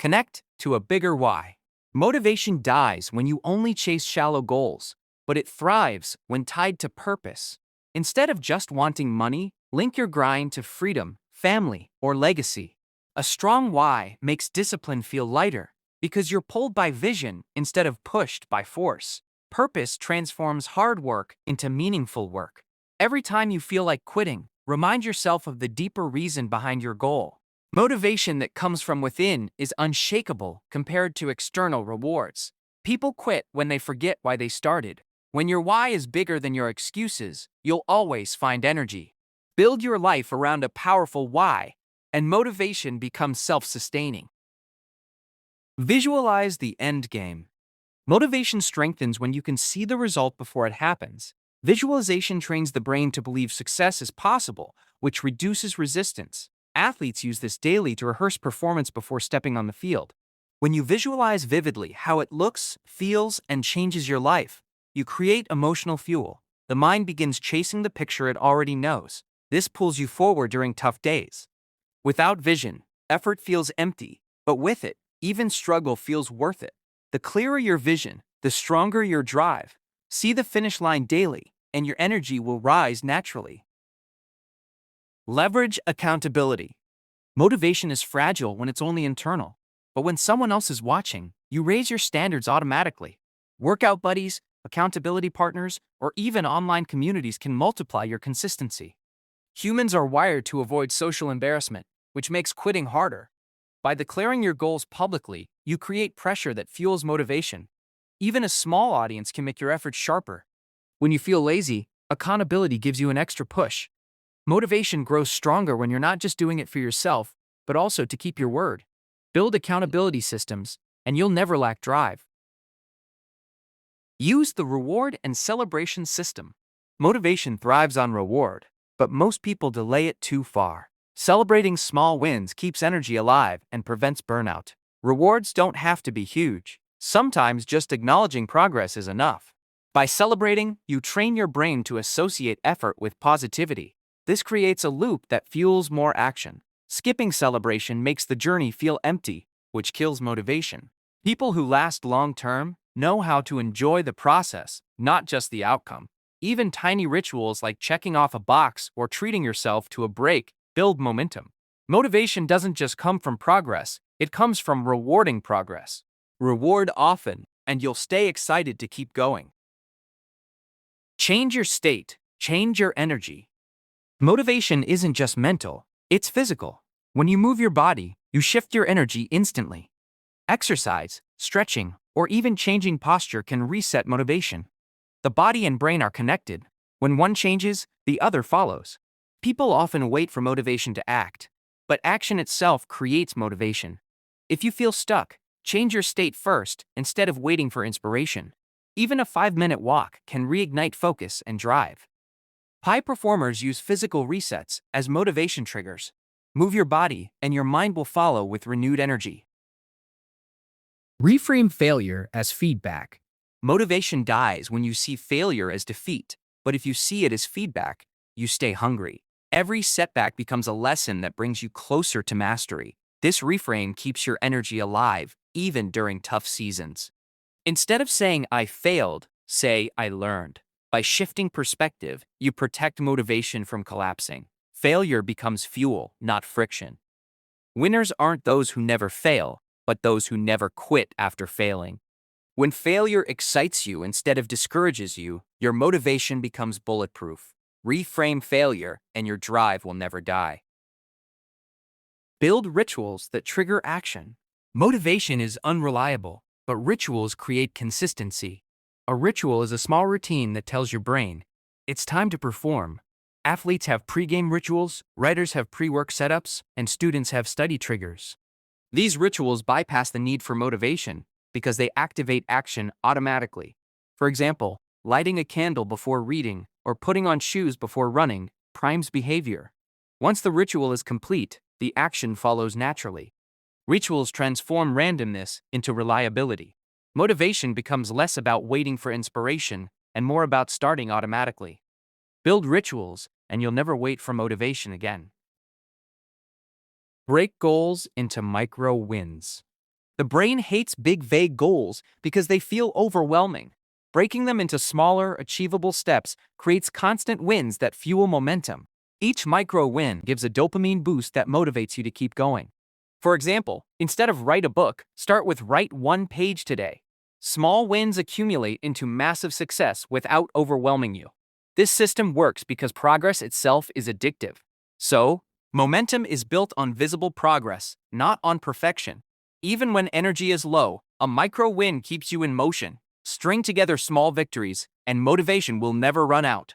Connect to a bigger why. Motivation dies when you only chase shallow goals, but it thrives when tied to purpose. Instead of just wanting money, link your grind to freedom, family, or legacy. A strong why makes discipline feel lighter because you're pulled by vision instead of pushed by force. Purpose transforms hard work into meaningful work. Every time you feel like quitting, remind yourself of the deeper reason behind your goal. Motivation that comes from within is unshakable compared to external rewards. People quit when they forget why they started. When your why is bigger than your excuses, you'll always find energy. Build your life around a powerful why, and motivation becomes self-sustaining. Visualize the end game. Motivation strengthens when you can see the result before it happens. Visualization trains the brain to believe success is possible, which reduces resistance. Athletes use this daily to rehearse performance before stepping on the field. When you visualize vividly how it looks, feels, and changes your life, you create emotional fuel. The mind begins chasing the picture it already knows. This pulls you forward during tough days. Without vision, effort feels empty, but with it, even struggle feels worth it. The clearer your vision, the stronger your drive. See the finish line daily, and your energy will rise naturally. Leverage accountability. Motivation is fragile when it's only internal, but when someone else is watching, you raise your standards automatically. Workout buddies, accountability partners, or even online communities can multiply your consistency. Humans are wired to avoid social embarrassment, which makes quitting harder. By declaring your goals publicly, you create pressure that fuels motivation. Even a small audience can make your efforts sharper. When you feel lazy, accountability gives you an extra push. Motivation grows stronger when you're not just doing it for yourself, but also to keep your word. Build accountability systems, and you'll never lack drive. Use the reward and celebration system. Motivation thrives on reward, but most people delay it too far. Celebrating small wins keeps energy alive and prevents burnout. Rewards don't have to be huge. Sometimes just acknowledging progress is enough. By celebrating, you train your brain to associate effort with positivity. This creates a loop that fuels more action. Skipping celebration makes the journey feel empty, which kills motivation. People who last long-term know how to enjoy the process, not just the outcome. Even tiny rituals like checking off a box or treating yourself to a break build momentum. Motivation doesn't just come from progress, it comes from rewarding progress. Reward often, and you'll stay excited to keep going. Change your state, change your energy. Motivation isn't just mental, it's physical. When you move your body, you shift your energy instantly. Exercise, stretching, or even changing posture can reset motivation. The body and brain are connected. When one changes, the other follows. People often wait for motivation to act, but action itself creates motivation. If you feel stuck, change your state first instead of waiting for inspiration. Even a 5-minute walk can reignite focus and drive. High performers use physical resets as motivation triggers. Move your body, and your mind will follow with renewed energy. Reframe failure as feedback. Motivation dies when you see failure as defeat, but if you see it as feedback, you stay hungry. Every setback becomes a lesson that brings you closer to mastery. This reframe keeps your energy alive, even during tough seasons. Instead of saying, "I failed," say, "I learned." By shifting perspective, you protect motivation from collapsing. Failure becomes fuel, not friction. Winners aren't those who never fail, but those who never quit after failing. When failure excites you instead of discourages you, your motivation becomes bulletproof. Reframe failure, and your drive will never die. Build rituals that trigger action. Motivation is unreliable, but rituals create consistency. A ritual is a small routine that tells your brain, it's time to perform. Athletes have pre-game rituals, writers have pre-work setups, and students have study triggers. These rituals bypass the need for motivation because they activate action automatically. For example, lighting a candle before reading or putting on shoes before running primes behavior. Once the ritual is complete, the action follows naturally. Rituals transform randomness into reliability. Motivation becomes less about waiting for inspiration and more about starting automatically. Build rituals, and you'll never wait for motivation again. Break goals into micro wins. The brain hates big, vague goals because they feel overwhelming. Breaking them into smaller, achievable steps creates constant wins that fuel momentum. Each micro win gives a dopamine boost that motivates you to keep going. For example, instead of write a book, start with write 1 page today. Small wins accumulate into massive success without overwhelming you. This system works because progress itself is addictive. So, momentum is built on visible progress, not on perfection. Even when energy is low, a micro win keeps you in motion. String together small victories, and motivation will never run out.